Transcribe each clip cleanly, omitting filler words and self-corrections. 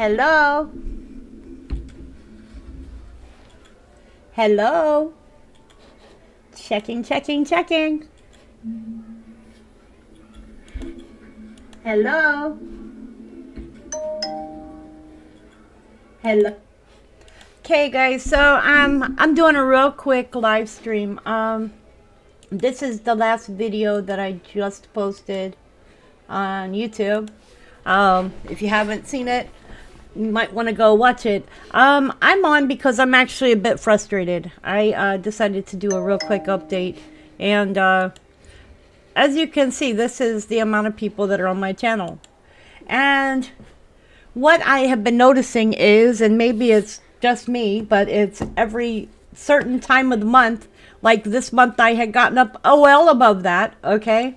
Hello? Hello? Checking, checking, checking. Hello? Hello? Okay, guys, so I'm doing a real quick live stream. This is the last video that I just posted on YouTube. If you haven't seen it, you might want to go watch it. I'm on because I'm actually a bit frustrated. I decided to do a real quick update, and as you can see, this is the amount of people that are on my channel. And what I have been noticing is, and maybe it's just me, but it's every certain time of the month, like this month I had gotten up well above that, okay?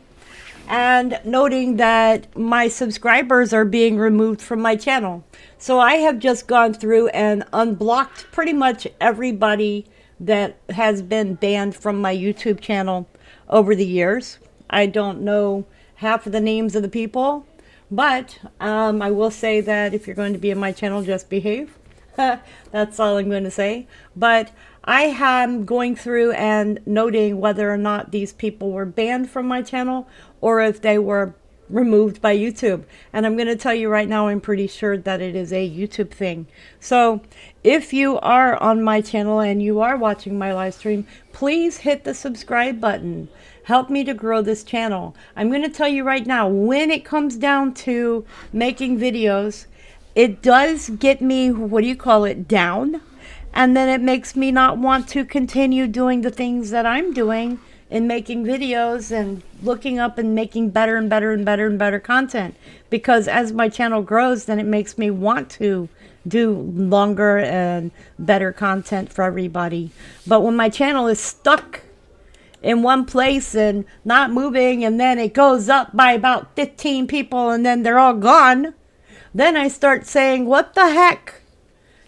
And noting that my subscribers are being removed from my channel. So I have just gone through and unblocked pretty much everybody that has been banned from my YouTube channel over the years. I don't know half of the names of the people, but I will say that if you're going to be in my channel, just behave. That's all I'm going to say. But I am going through and noting whether or not these people were banned from my channel or if they were removed by YouTube. And I'm going to tell you right now, I'm pretty sure that it is a YouTube thing. So if you are on my channel and you are watching my live stream, please hit the subscribe button. Help me to grow this channel. I'm going to tell you right now, when it comes down to making videos, it does get me, down. And then it makes me not want to continue doing the things that I'm doing in making videos and looking up and making better and better and better and better content. Because as my channel grows, then it makes me want to do longer and better content for everybody. But when my channel is stuck in one place and not moving, and then it goes up by about 15 people and then they're all gone, then I start saying, what the heck?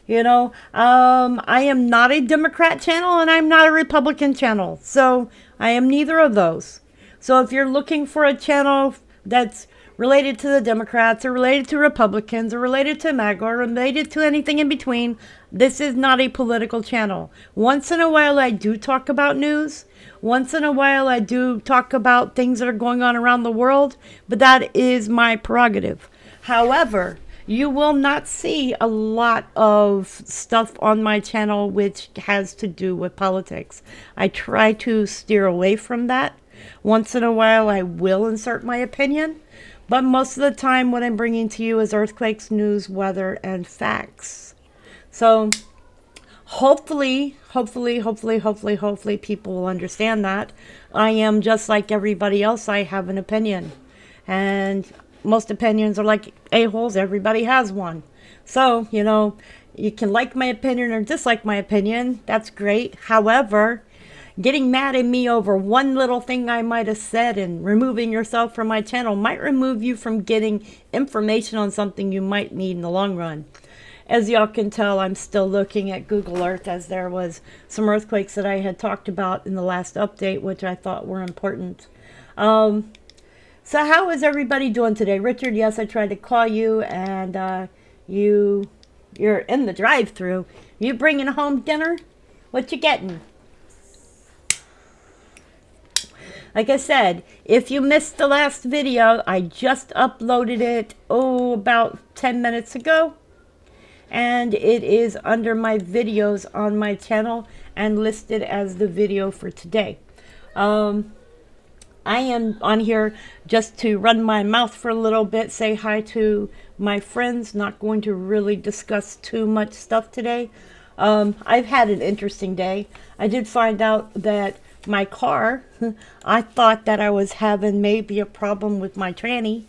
You know, I am not a Democrat channel and I'm not a Republican channel. So I am neither of those. So if you're looking for a channel that's related to the Democrats or related to Republicans or related to MAGA or related to anything in between, this is not a political channel. Once in a while I do talk about news. Once in a while I do talk about things that are going on around the world, but that is my prerogative. However, you will not see a lot of stuff on my channel which has to do with politics. I try to steer away from that. Once in a while I will insert my opinion, but most of the time what I'm bringing to you is earthquakes, news, weather, and facts. So hopefully people will understand that. I am just like everybody else. I have an opinion. And most opinions are like a-holes. Everybody has one. So, you know, you can like my opinion or dislike my opinion. That's great. However, getting mad at me over one little thing I might have said and removing yourself from my channel might remove you from getting information on something you might need in the long run. As y'all can tell, I'm still looking at Google Earth, as there was some earthquakes that I had talked about in the last update, which I thought were important. So how is everybody doing today? Richard, yes, I tried to call you, and you're in the drive-thru. You bringing home dinner? What you getting? Like I said, if you missed the last video, I just uploaded it, about 10 minutes ago. And it is under my videos on my channel and listed as the video for today. I am on here just to run my mouth for a little bit, say hi to my friends. Not going to really discuss too much stuff today. I've had an interesting day. I did find out that my car, I thought that I was having maybe a problem with my tranny.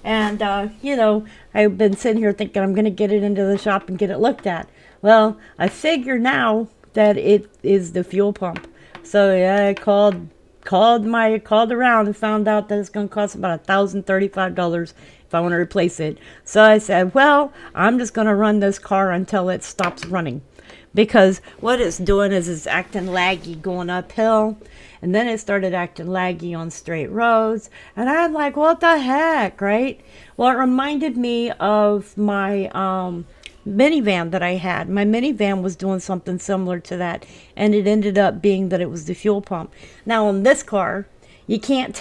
And, you know, I've been sitting here thinking I'm going to get it into the shop and get it looked at. Well, I figure now that it is the fuel pump. So yeah, I called around and found out that it's going to cost about $1,035 if I want to replace it. So I said, well, I'm just going to run this car until it stops running. because what it's doing is it's acting laggy going uphill, and then it started acting laggy on straight roads, and I'm like, what the heck, right? Well, it reminded me of my minivan that I had. My minivan was doing something similar to that, and it ended up being that it was the fuel pump. Now on this car, you can't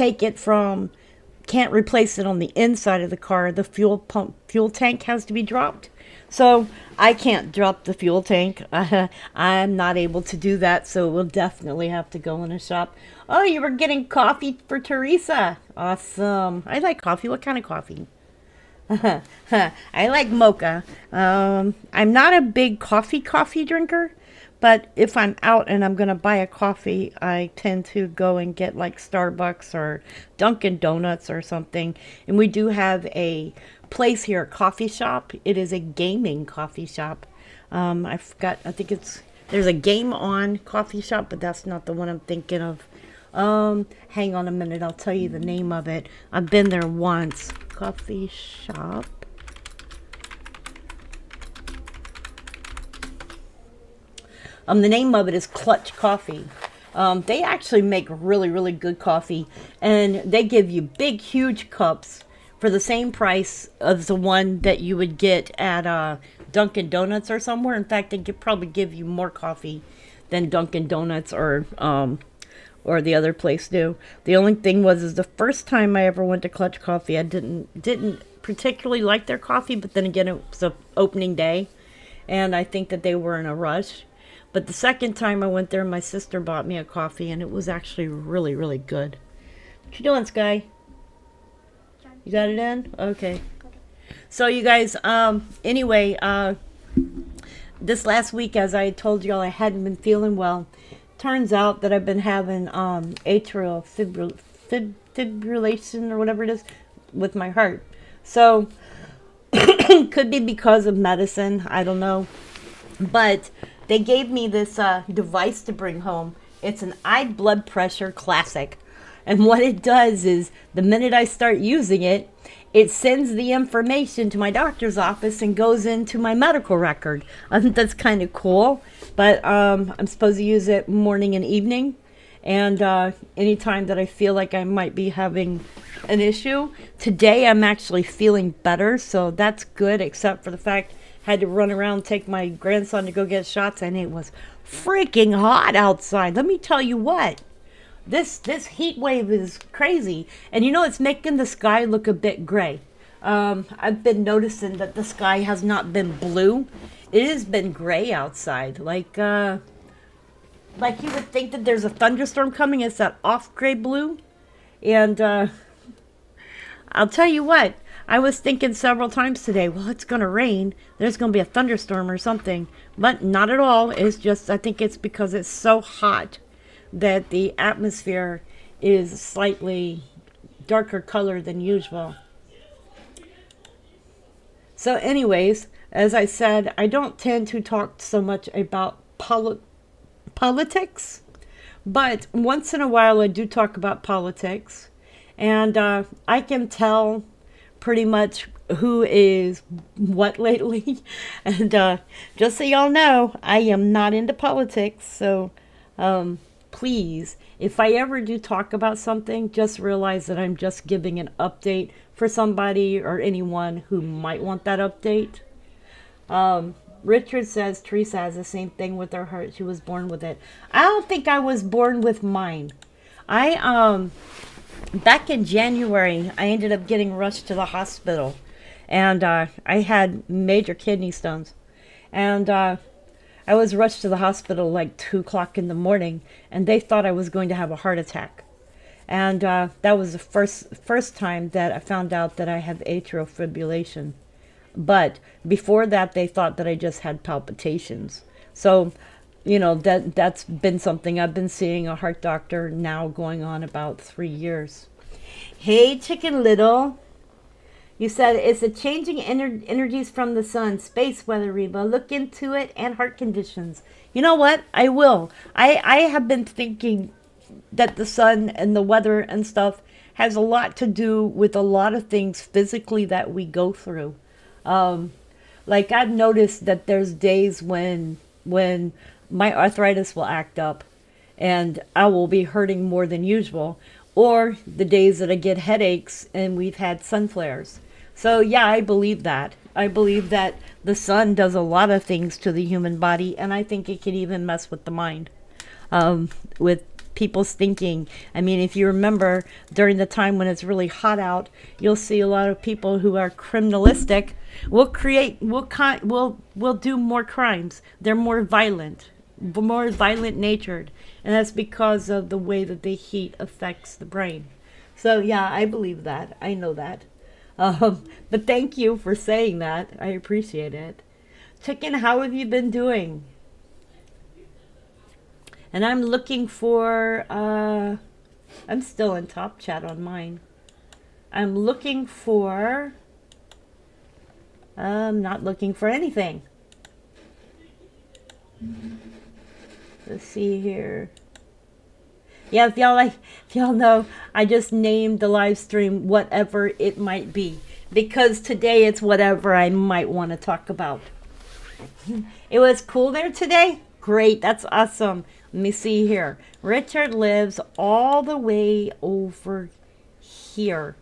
can't replace it on the inside of the car. The fuel tank has to be dropped. So I can't drop the fuel tank. I'm not able to do that, so we'll definitely have to go in a shop. Oh, you were getting coffee for Teresa. Awesome. I like coffee. What kind of coffee? I like mocha. I'm not a big coffee drinker, but if I'm out and I'm going to buy a coffee, I tend to go and get like Starbucks or Dunkin' Donuts or something. And we do have a place here, a coffee shop. It is a gaming coffee shop. I think there's a Game On coffee shop, but that's not the one I'm thinking of. Hang on a minute, I'll tell you the name of it. I've been there once. Coffee shop. The name of it is Clutch Coffee. They actually make really, really good coffee, and they give you big, huge cups for the same price as the one that you would get at Dunkin' Donuts or somewhere. In fact, they could probably give you more coffee than Dunkin' Donuts or the other place do. The only thing is the first time I ever went to Clutch Coffee, I didn't particularly like their coffee, but then again, it was a opening day, and I think that they were in a rush. But the second time I went there, my sister bought me a coffee, and it was actually really, really good. What you doing, Sky? You got it in? Okay. So you guys, anyway, this last week, as I told y'all, I hadn't been feeling well. Turns out that I've been having atrial fibrillation or whatever it is with my heart. So could be because of medicine. I don't know. But they gave me this device to bring home. It's an eye blood pressure classic. And what it does is the minute I start using it, it sends the information to my doctor's office and goes into my medical record. I think that's kind of cool. But I'm supposed to use it morning and evening. And anytime that I feel like I might be having an issue. Today I'm actually feeling better, so that's good, except for the fact I had to run around, take my grandson to go get shots, and it was freaking hot outside. Let me tell you what. This heat wave is crazy. And you know, it's making the sky look a bit gray. I've been noticing that the sky has not been blue. It has been gray outside. Like you would think that there's a thunderstorm coming. It's that off gray blue. And I'll tell you what. I was thinking several times today, well, it's going to rain. There's going to be a thunderstorm or something. But not at all. It's just, I think it's because it's so hot that the atmosphere is slightly darker color than usual. So anyways, as I said, I don't tend to talk so much about politics, but once in a while I do talk about politics, and I can tell pretty much who is what lately. And just so y'all know, I am not into politics, so please, if I ever do talk about something, just realize that I'm just giving an update for somebody or anyone who might want that update. Richard says Teresa has the same thing with her heart. She was born with it. I don't think I was born with mine. Back in January, I ended up getting rushed to the hospital, and I had major kidney stones, and I was rushed to the hospital like 2 o'clock in the morning, and they thought I was going to have a heart attack. And that was the first time that I found out that I have atrial fibrillation. But before that, they thought that I just had palpitations. So, you know, that's been something. I've been seeing a heart doctor now going on about 3 years. Hey, Chicken Little. You said it's the changing energies from the sun, space weather, Reba. Look into it, and heart conditions. You know what? I will. I have been thinking that the sun and the weather and stuff has a lot to do with a lot of things physically that we go through. Like I've noticed that there's days when when my arthritis will act up and I will be hurting more than usual, or the days that I get headaches and we've had sun flares. So, yeah, I believe that. I believe that the sun does a lot of things to the human body, and I think it can even mess with the mind, with people's thinking. I mean, if you remember during the time when it's really hot out, you'll see a lot of people who are criminalistic will do more crimes. They're more violent natured, and that's because of the way that the heat affects the brain. So yeah, I believe that. I know that. But thank you for saying that. I appreciate it. Chicken, how have you been doing? And I'm looking for, I'm still in top chat on mine. I'm looking for, I'm not looking for anything. Let's see here. Yeah, if y'all know, I just named the live stream whatever it might be, because today it's whatever I might want to talk about. It was cool there today? Great, that's awesome. Let me see here. Richard lives all the way over here.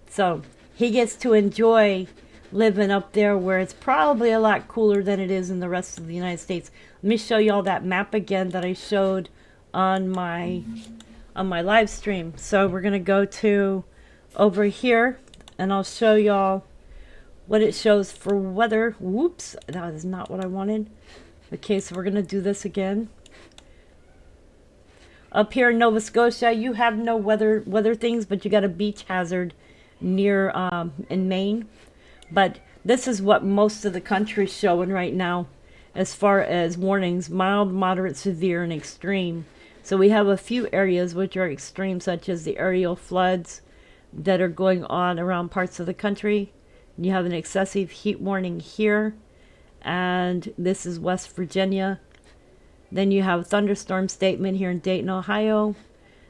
So he gets to enjoy living up there where it's probably a lot cooler than it is in the rest of the United States. Let me show y'all that map again that I showed on my live stream. So we're gonna go to over here and I'll show y'all what it shows for weather. Whoops, that is not what I wanted. Okay, so we're gonna do this again. Up here in Nova Scotia, you have no weather things, but you got a beach hazard near in Maine. But this is what most of the country is showing right now as far as warnings: mild, moderate, severe, and extreme. So we have a few areas which are extreme, such as the aerial floods that are going on around parts of the country. You have an excessive heat warning here, and this is West Virginia. Then you have a thunderstorm statement here in Dayton, Ohio,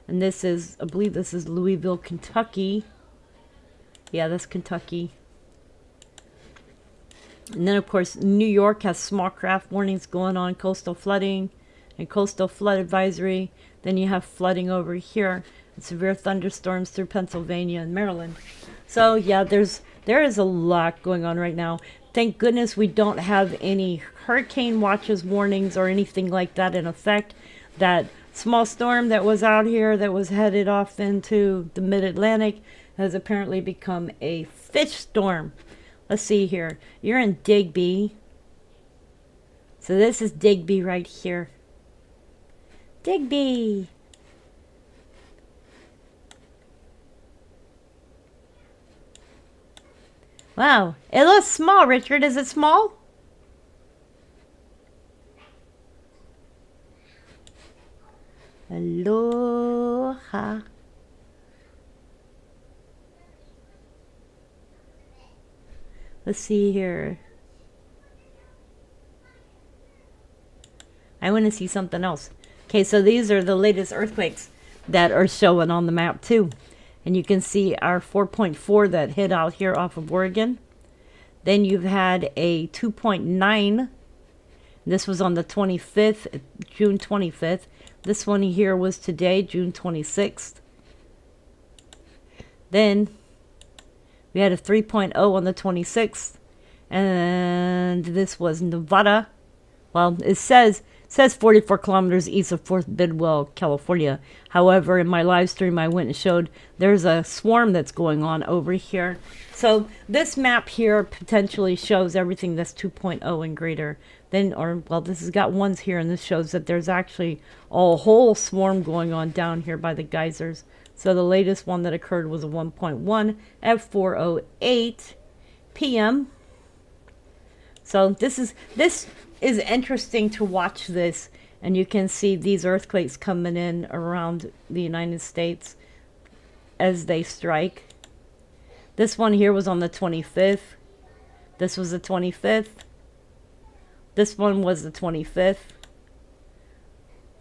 and this is, I believe this is Louisville, Kentucky. Yeah, that's Kentucky. And then, of course, New York has small craft warnings going on, coastal flooding and coastal flood advisory. Then you have flooding over here and severe thunderstorms through Pennsylvania and Maryland. So, yeah, there is a lot going on right now. Thank goodness we don't have any hurricane watches, warnings, or anything like that in effect. That small storm that was out here that was headed off into the mid-Atlantic has apparently become a fish storm. Let's see here. You're in Digby. So this is Digby right here. Digby. Wow. It looks small, Richard. Is it small? Aloha. Let's see here. I want to see something else. Okay, so these are the latest earthquakes that are showing on the map too. And you can see our 4.4 that hit out here off of Oregon. Then you've had a 2.9. This was on the 25th, June 25th. This one here was today, June 26th. Then we had a 3.0 on the 26th, and this was Nevada. Well, it says 44 kilometers east of Fort Bidwell, California. However, in my live stream, I went and showed there's a swarm that's going on over here. So this map here potentially shows everything that's 2.0 and greater. Then, or well, this has got ones here, and this shows that there's actually a whole swarm going on down here by the geysers. So the latest one that occurred was a 1.1 at 4:08 p.m. So this is interesting to watch this, and you can see these earthquakes coming in around the United States as they strike. This one here was on the 25th. This was the 25th. This one was the 25th.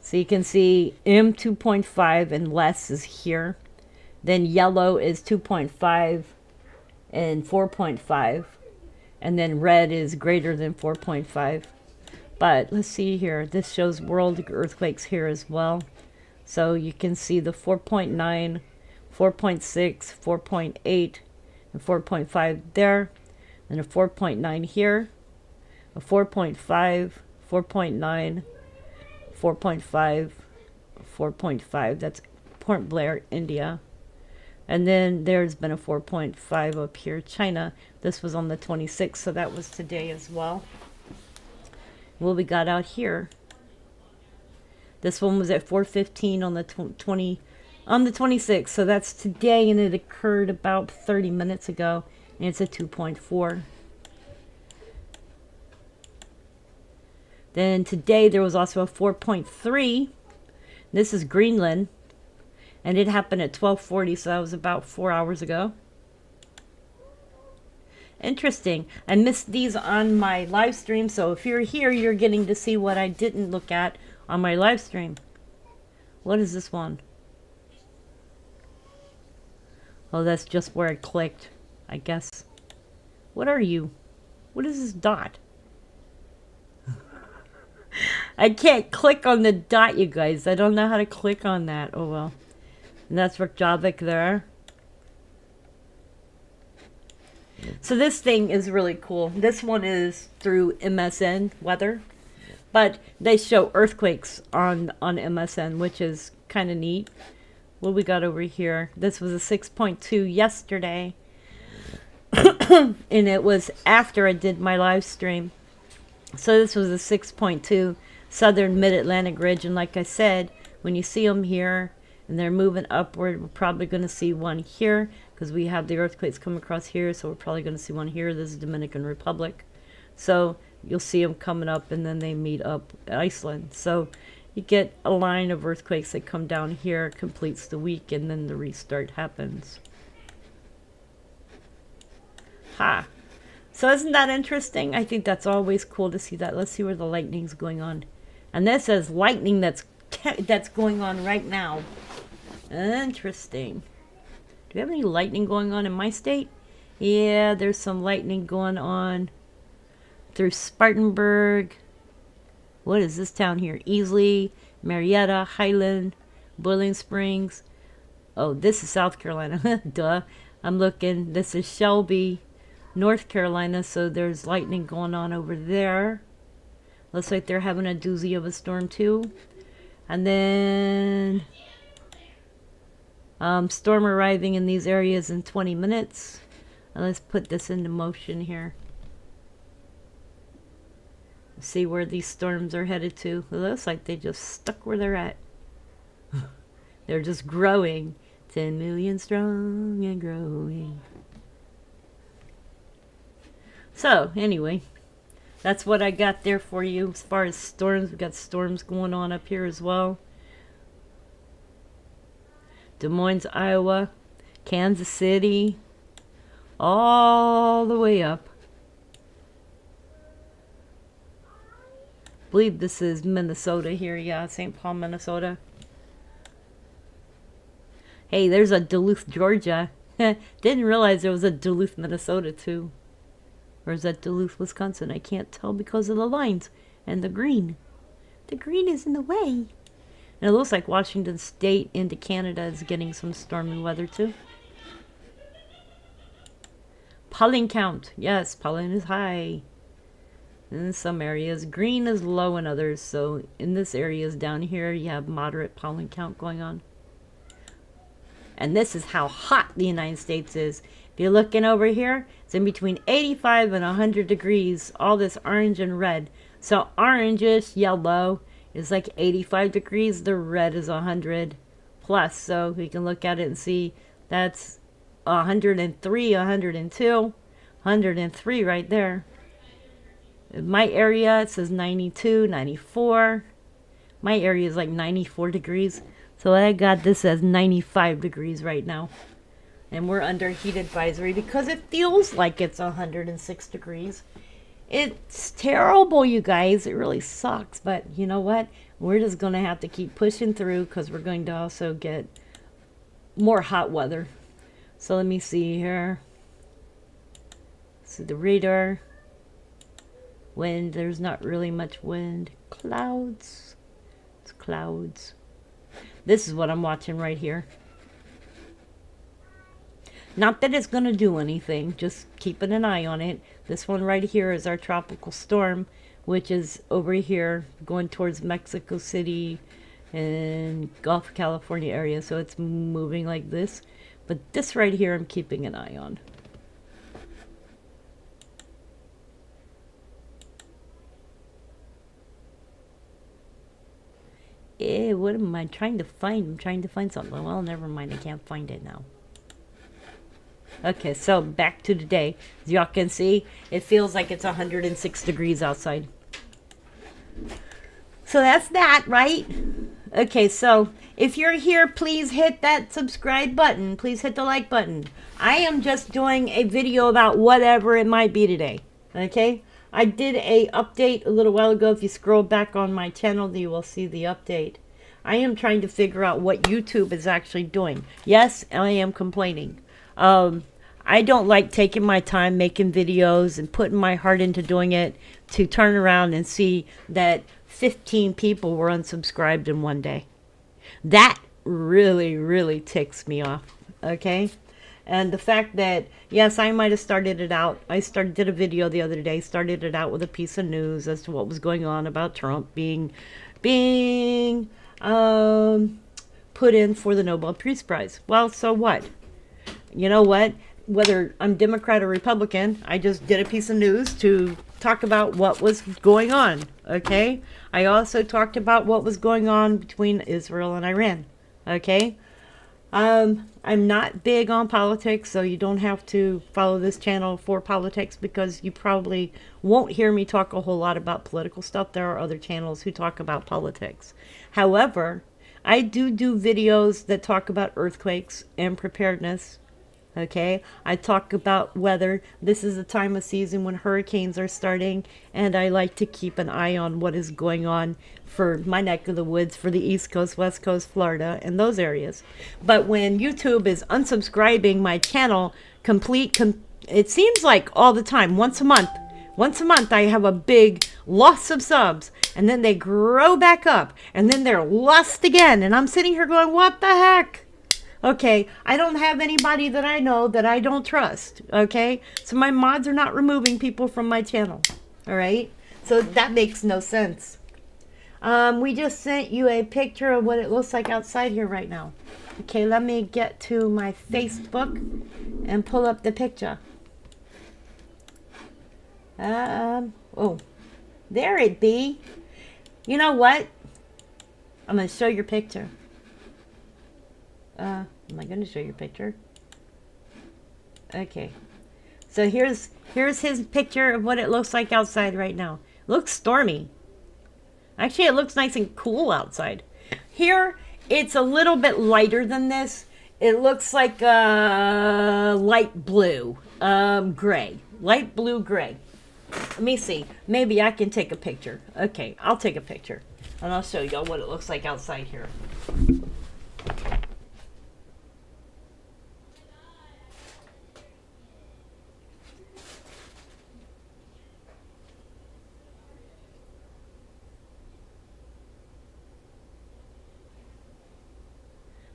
So you can see M2.5 and less is here. Then yellow is 2.5 and 4.5. and then red is greater than 4.5. But let's see here. This shows world earthquakes here as well. So you can see the 4.9, 4.6, 4.8, and 4.5 there, and a 4.9 here, a 4.5, 4.9, 4.5, 4.5. That's Port Blair, India. And then there's been a 4.5 up here, China. This was on the 26th, so that was today as well. What we got out here? This one was at 4:15 on the 26th, so that's today, and it occurred about 30 minutes ago, and it's a 2.4. Then today there was also a 4.3. This is Greenland, and it happened at 12:40, so that was about 4 hours ago. Interesting. I missed these on my live stream, so if you're here, you're getting to see what I didn't look at on my live stream. What is this one? Oh, that's just where I clicked, I guess. What are you? What is this dot? I can't click on the dot, you guys. I don't know how to click on that. Oh, well. And that's Reykjavik there. So this thing is really cool. This one is through MSN Weather. But they show earthquakes on MSN, which is kind of neat. What we got over here? This was a 6.2 yesterday. And it was after I did my live stream. So this was a 6.2 southern mid-Atlantic ridge. And like I said, when you see them here and they're moving upward, we're probably going to see one here because we have the earthquakes come across here. So we're probably going to see one here. This is Dominican Republic. So you'll see them coming up, and then they meet up at Iceland. So you get a line of earthquakes that come down here, completes the week, and then the restart happens. Ha! So isn't that interesting? I think that's always cool to see that. Let's see where the lightning's going on. And this says lightning that's going on right now. Interesting. Do we have any lightning going on in my state? Yeah, there's some lightning going on through Spartanburg. What is this town here? Easley, Marietta, Highland, Boiling Springs. Oh, this is South Carolina. Duh. I'm looking. This is Shelby, North Carolina. So there's lightning going on over there. Looks like they're having a doozy of a storm too. And then storm arriving in these areas in 20 minutes. And let's put this into motion here. See where these storms are headed to. It looks like they just stuck where they're at. They're just growing. 10 million strong and growing. So, anyway, that's what I got there for you as far as storms. We got storms going on up here as well. Des Moines, Iowa, Kansas City, all the way up. I believe this is Minnesota here. Yeah, St. Paul, Minnesota. Hey, there's a Duluth, Georgia. Didn't realize there was a Duluth, Minnesota too. Or is that Duluth, Wisconsin? I can't tell because of the lines and the green. The green is in the way. And it looks like Washington State into Canada is getting some stormy weather too. Pollen count. Yes, pollen is high. In some areas, green is low in others. So in this areas down here, you have moderate pollen count going on. And this is how hot the United States is. If you're looking over here, it's in between 85 and 100 degrees. All this orange and red. So orangish, yellow is like 85 degrees. The red is 100 plus. So we can look at it and see that's 103, 102, 103 right there. In my area, it says 92, 94. My area is like 94 degrees. So I got this as 95 degrees right now. And we're under heat advisory because it feels like it's 106 degrees. It's terrible, you guys. It really sucks. But you know what? We're just going to have to keep pushing through because we're going to also get more hot weather. So let me see here. See the radar. Wind, there's not really much wind. Clouds. It's clouds. This is what I'm watching right here. Not that it's going to do anything, just keeping an eye on it. This one right here is our tropical storm, which is over here going towards Mexico City and Gulf California area. So it's moving like this. But this right here I'm keeping an eye on. What am I trying to find? I'm trying to find something. Well, never mind. I can't find it now. Okay, so back to today. As y'all can see, it feels like it's 106 degrees outside. So that's that, right? Okay, so if you're here, please hit that subscribe button. Please hit the like button. I am just doing a video about whatever it might be today. Okay? I did a update a little while ago. If you scroll back on my channel, you will see the update. I am trying to figure out what YouTube is actually doing. Yes, I am complaining. I don't like taking my time making videos and putting my heart into doing it to turn around and see that 15 people were unsubscribed in one day. That really, really ticks me off. Okay? And the fact that, yes, I might have started it out. I did a video the other day, started it out with a piece of news as to what was going on about Trump being put in for the Nobel Peace Prize. Well, so what? You know what? Whether I'm Democrat or Republican, I just did a piece of news to talk about what was going on, okay? I also talked about what was going on between Israel and Iran, okay? I'm not big on politics, so you don't have to follow this channel for politics because you probably won't hear me talk a whole lot about political stuff. There are other channels who talk about politics. However, I do videos that talk about earthquakes and preparedness. Okay, I talk about weather. This is the time of season when hurricanes are starting, and I like to keep an eye on what is going on for my neck of the woods, for the East Coast, West Coast, Florida, and those areas. But when YouTube is unsubscribing my channel, it seems like all the time, once a month I have a big loss of subs, and then they grow back up, and then they're lost again, and I'm sitting here going, what the heck? Okay, I don't have anybody that I know that I don't trust, okay? So my mods are not removing people from my channel, all right? So that makes no sense. We just sent you a picture of what it looks like outside here right now. Okay, let me get to my Facebook and pull up the picture. Oh, there it be. You know what? I'm going to show your picture. Am I going to show your picture? Okay. So here's his picture of what it looks like outside right now. It looks stormy. Actually, it looks nice and cool outside. Here, it's a little bit lighter than this. It looks like light blue, gray. Light blue gray. Let me see. Maybe I can take a picture. Okay, I'll take a picture. And I'll show y'all what it looks like outside here.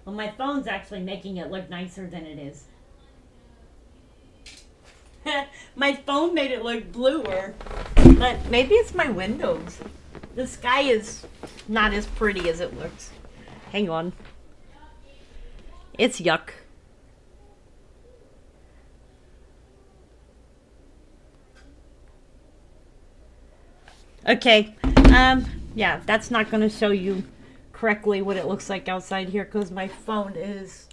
Well, my phone's actually making it look nicer than it is. My phone made it look bluer. But maybe it's my windows. The sky is not as pretty as it looks. Hang on. It's yuck. Okay. Yeah, that's not going to show you correctly what it looks like outside here because my phone is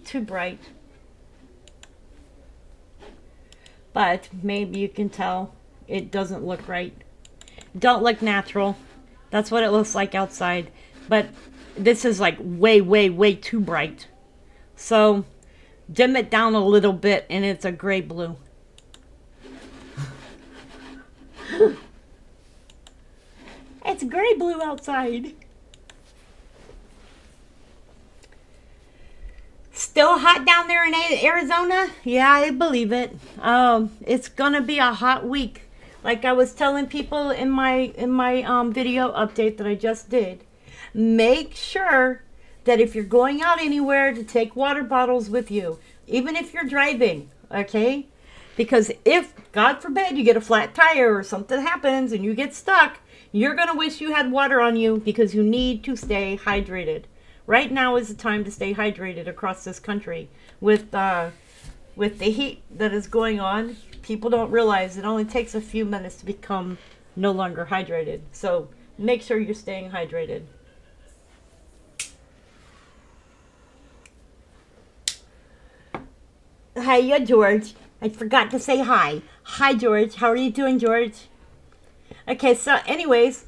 too bright. But maybe you can tell it doesn't look right. Don't look natural. That's what it looks like outside. But this is like way, way, way too bright. So dim it down a little bit and it's a gray blue. It's gray blue outside. Still hot down there in Arizona? Yeah, I believe it. It's gonna be a hot week. like I was telling people in my video update that I just did, make sure that if you're going out anywhere to take water bottles with you, even if you're driving, okay? Because if, God forbid, you get a flat tire or something happens and you get stuck, you're going to wish you had water on you because you need to stay hydrated. Right now is the time to stay hydrated across this country. With the heat that is going on, people don't realize it only takes a few minutes to become no longer hydrated. So make sure you're staying hydrated. Hiya, George. I forgot to say hi. Hi, George. How are you doing, George? Okay, so anyways,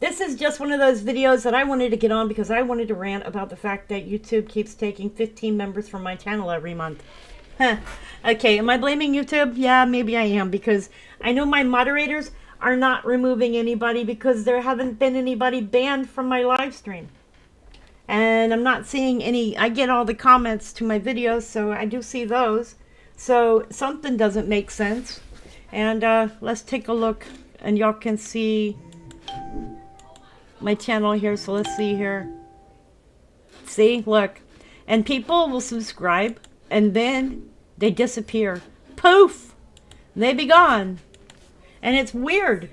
this is just one of those videos that I wanted to get on because I wanted to rant about the fact that YouTube keeps taking 15 members from my channel every month. Huh. Okay, am I blaming YouTube? Yeah, maybe I am, because I know my moderators are not removing anybody because there haven't been anybody banned from my live stream. And I'm not seeing any. I get all the comments to my videos, so I do see those. So something doesn't make sense. And let's take a look, and y'all can see my channel here. So let's see here. See, look. And people will subscribe, and then they disappear. Poof! They be gone. And it's weird.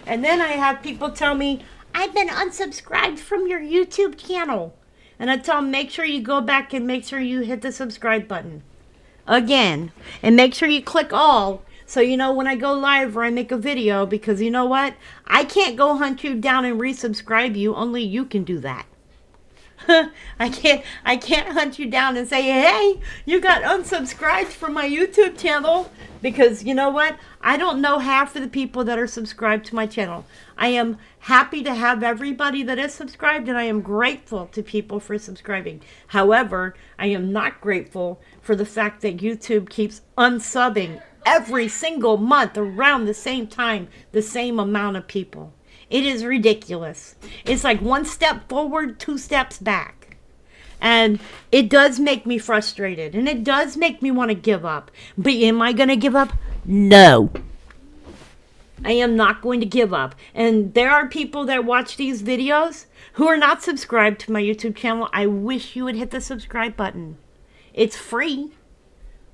And then I have people tell me, I've been unsubscribed from your YouTube channel. And I tell them, make sure you go back and make sure you hit the subscribe button. Again. And make sure you click all, so you know when I go live or I make a video. Because you know what? I can't go hunt you down and resubscribe you. Only you can do that. I can't hunt you down and say, hey, you got unsubscribed from my YouTube channel. Because you know what? I don't know half of the people that are subscribed to my channel. I am happy to have everybody that is subscribed, and I am grateful to people for subscribing. However, I am not grateful for the fact that YouTube keeps unsubbing every single month around the same time, the same amount of people. It is ridiculous. It's like one step forward, two steps back. And it does make me frustrated. And it does make me want to give up. But am I going to give up? No. I am not going to give up. And there are people that watch these videos who are not subscribed to my YouTube channel. I wish you would hit the subscribe button. It's free.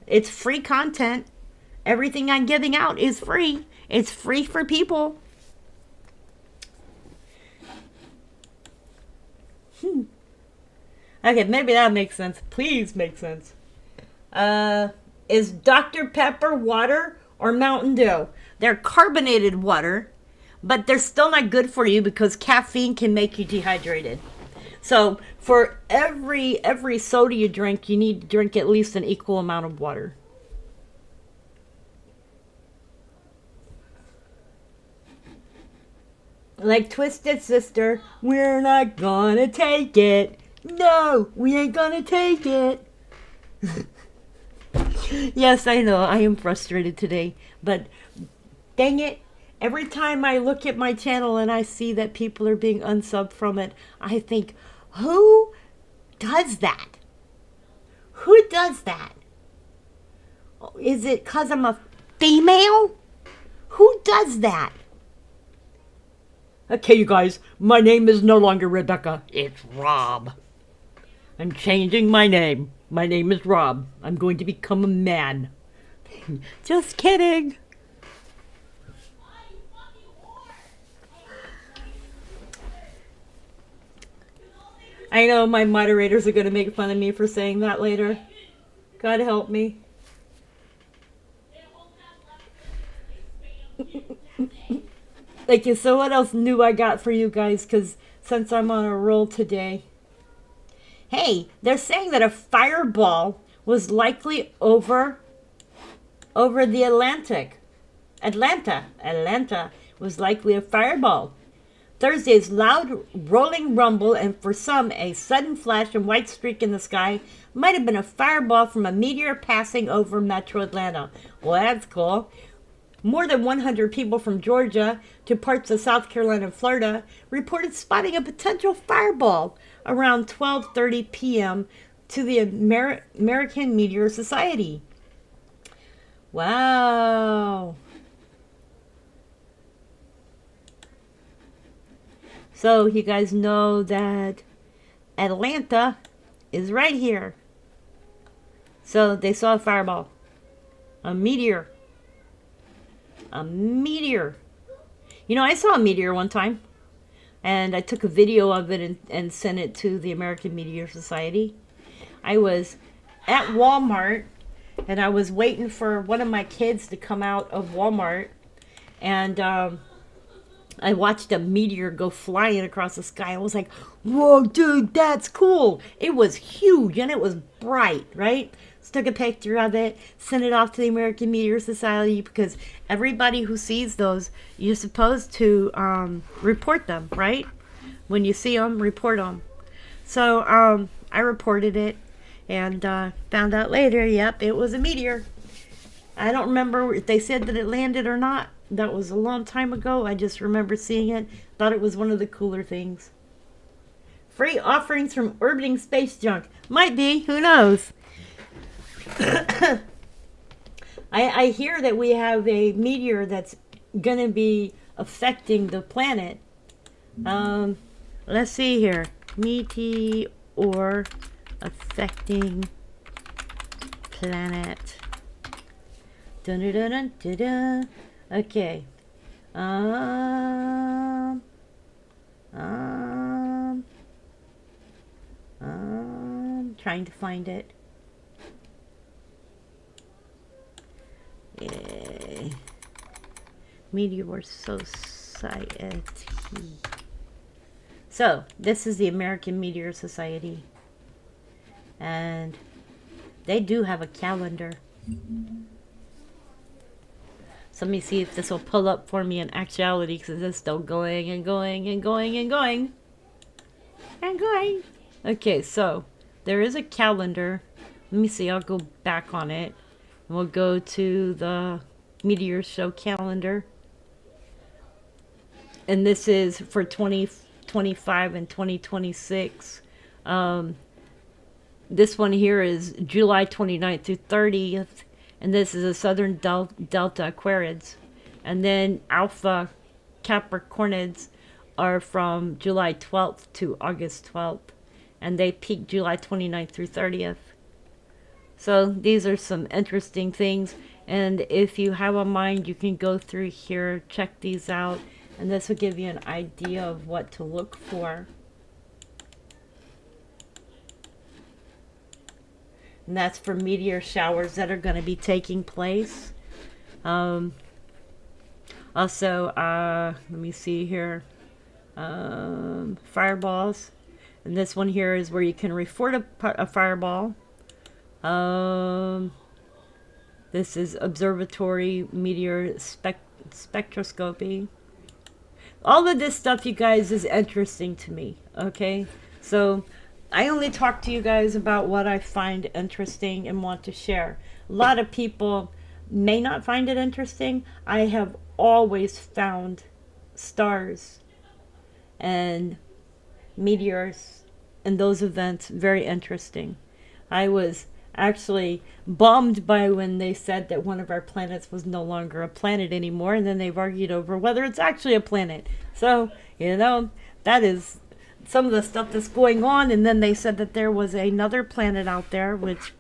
It's free content. Everything I'm giving out is free. It's free for people. Okay, maybe that makes sense. Please make sense. Is Dr. Pepper water or Mountain Dew? They're carbonated water, but they're still not good for you because caffeine can make you dehydrated. So for every soda you drink, you need to drink at least an equal amount of water. Like Twisted Sister, we're not gonna take it. No, we ain't gonna take it. Yes, I know, I am frustrated today. But dang it, every time I look at my channel and I see that people are being unsubbed from it, I think, who does that? Who does that? Is it because I'm a female? Who does that? Okay, you guys, my name is no longer Rebecca. It's Rob. I'm changing my name. My name is Rob. I'm going to become a man. Just kidding. I know my moderators are going to make fun of me for saying that later. God help me. Okay, so what else new I got for you guys? Because since I'm on a roll today. Hey, they're saying that a fireball was likely over the Atlantic. Atlanta was likely a fireball. Thursday's loud rolling rumble, and for some a sudden flash and white streak in the sky, might have been a fireball from a meteor passing over metro Atlanta. Well, that's cool. More than 100 people from Georgia to parts of South Carolina and Florida reported spotting a potential fireball around 12:30 p.m. to the American Meteor Society. Wow. So you guys know that Atlanta is right here. So they saw a fireball, a meteor. A meteor. You know, I saw a meteor one time, and I took a video of it and sent it to the American Meteor Society. I was at Walmart, and I was waiting for one of my kids to come out of Walmart, and I watched a meteor go flying across the sky. I was like, whoa, dude, that's cool. It was huge, and it was bright, right? So took a picture of it, sent it off to the American Meteor Society, because everybody who sees those, you're supposed to report them, right? When you see them, report them. So I reported it, and found out later, yep, it was a meteor. I don't remember if they said that it landed or not. That was a long time ago. I just remember seeing it. Thought it was one of the cooler things. Free offerings from orbiting space junk. Might be. Who knows? I hear that we have a meteor that's going to be affecting the planet. Let's see here. Meteor affecting planet. Dun dun dun dun dun. Okay. Trying to find it. Yay. Meteor Society. So, this is the American Meteor Society. And they do have a calendar. So let me see if this will pull up for me in actuality, because it's still going and going and going and going. And going. Okay, so there is a calendar. Let me see, I'll go back on it. And we'll go to the Meteor Show calendar. And this is for 2025 and 2026. This one here is July 29th through 30th. And this is a Southern Delta Aquarids. And then Alpha Capricornids are from July 12th to August 12th. And they peak July 29th through 30th. So these are some interesting things. And if you have a mind, you can go through here, check these out. And this will give you an idea of what to look for. And that's for meteor showers that are going to be taking place. Also, let me see here. Fireballs. And this one here is where you can report a fireball. This is observatory meteor spectroscopy. All of this stuff, you guys, is interesting to me. Okay? So I only talk to you guys about what I find interesting and want to share. A lot of people may not find it interesting. I have always found stars and meteors and those events very interesting. I was actually bummed by when they said that one of our planets was no longer a planet anymore, and then they've argued over whether it's actually a planet. So, you know, that is some of the stuff that's going on. And then they said that there was another planet out there which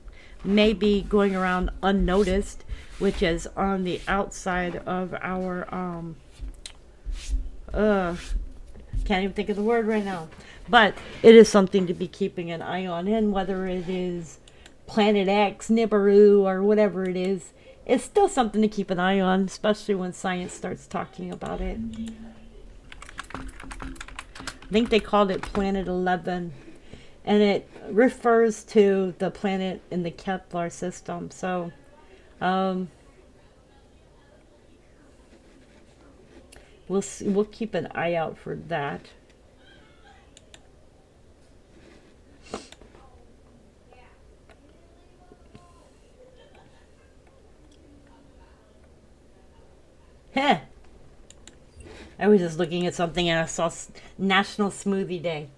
may be going around unnoticed, which is on the outside of our can't even think of the word right now, but it is something to be keeping an eye on. And whether it is Planet X, Nibiru, or whatever it is, it's still something to keep an eye on, especially when science starts talking about it. I think they called it Planet 11, and it refers to the planet in the Kepler system. So, we'll keep an eye out for that. Heh. I was just looking at something and I saw National Smoothie Day.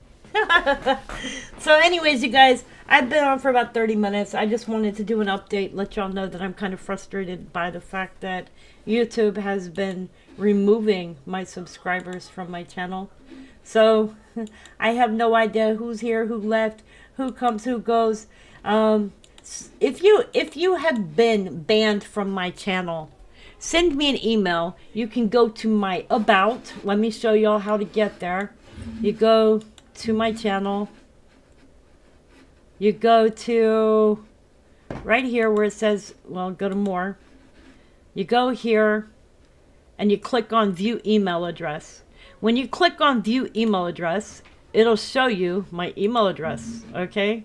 So anyways, you guys, I've been on for about 30 minutes. I just wanted to do an update, let y'all know that I'm kind of frustrated by the fact that YouTube has been removing my subscribers from my channel. So I have no idea who's here, who left, who comes, who goes. If you have been banned from my channel, send me an email. You can go to my about. Let me show y'all how to get there. You go to my channel. You go to right here where it says, well, go to more. You go here and you click on view email address. When you click on view email address, it'll show you my email address, okay?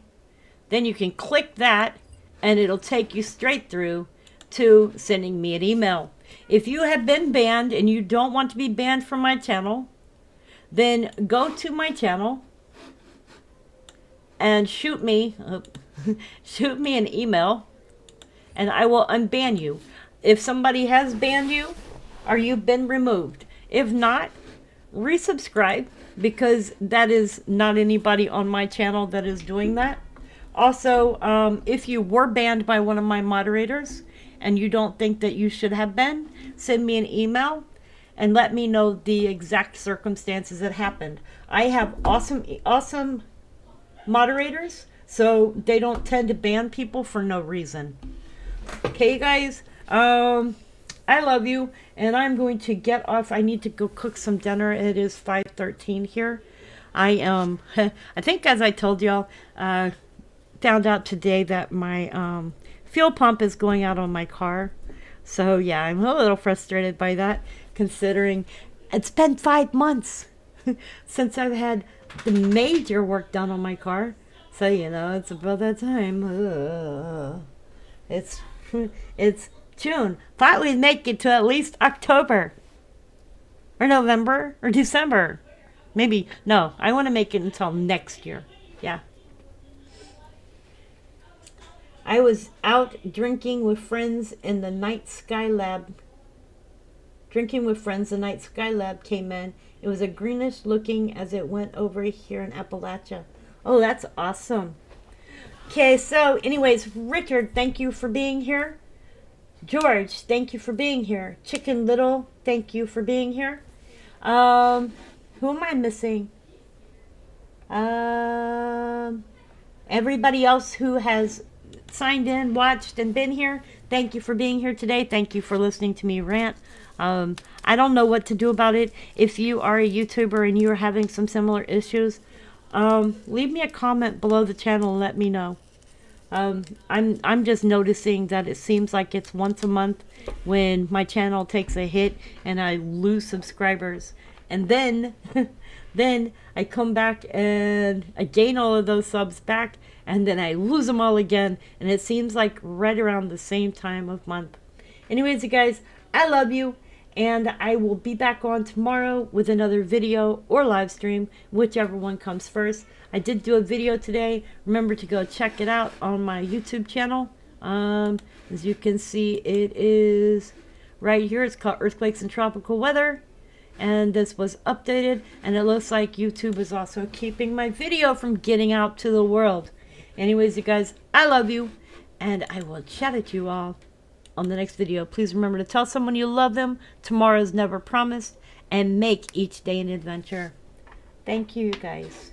Then you can click that and it'll take you straight through to sending me an email. If you have been banned and you don't want to be banned from my channel, then go to my channel and shoot me shoot me an email and I will unban you. If somebody has banned you or you've been removed, if not, resubscribe, because that is not anybody on my channel that is doing that. Also, if you were banned by one of my moderators and you don't think that you should have been, send me an email and let me know the exact circumstances that happened. I have awesome moderators, so they don't tend to ban people for no reason. Okay, guys, I love you, and I'm going to get off. I need to go cook some dinner. It is 5:13 here. I think, as I told y'all, found out today that my fuel pump is going out on my car. So yeah, I'm a little frustrated by that, considering it's been 5 months since I've had the major work done on my car. So, you know, it's about that time. It's June. Thought we'd make it to at least October. Or November. Or December. Maybe. No, I want to make it until next year. Yeah. I was out drinking with friends in the night Skylab. Drinking with friends, the night Skylab came in. It was a greenish looking as it went over here in Appalachia. Oh, that's awesome. Okay, so anyways, Richard, thank you for being here. George, thank you for being here. Chicken Little, thank you for being here. Who am I missing? Everybody else who has signed in, watched, and been here, thank you for being here today. Thank you for listening to me rant. I don't know what to do about it. If you are a YouTuber and you are having some similar issues, leave me a comment below the channel and let me know. I'm just noticing that it seems like it's once a month when my channel takes a hit and I lose subscribers, and then then I come back and I gain all of those subs back, and then I lose them all again, and it seems like right around the same time of month. Anyways, you guys, I love you, and I will be back on tomorrow with another video or live stream, whichever one comes first. I did do a video today. Remember to go check it out on my YouTube channel. As you can see, it is right here. It's called Earthquakes and Tropical Weather. And this was updated, and it looks like YouTube is also keeping my video from getting out to the world. Anyways, you guys, I love you, and I will chat at you all on the next video. Please remember to tell someone you love them. Tomorrow is never promised, and make each day an adventure. Thank you, guys.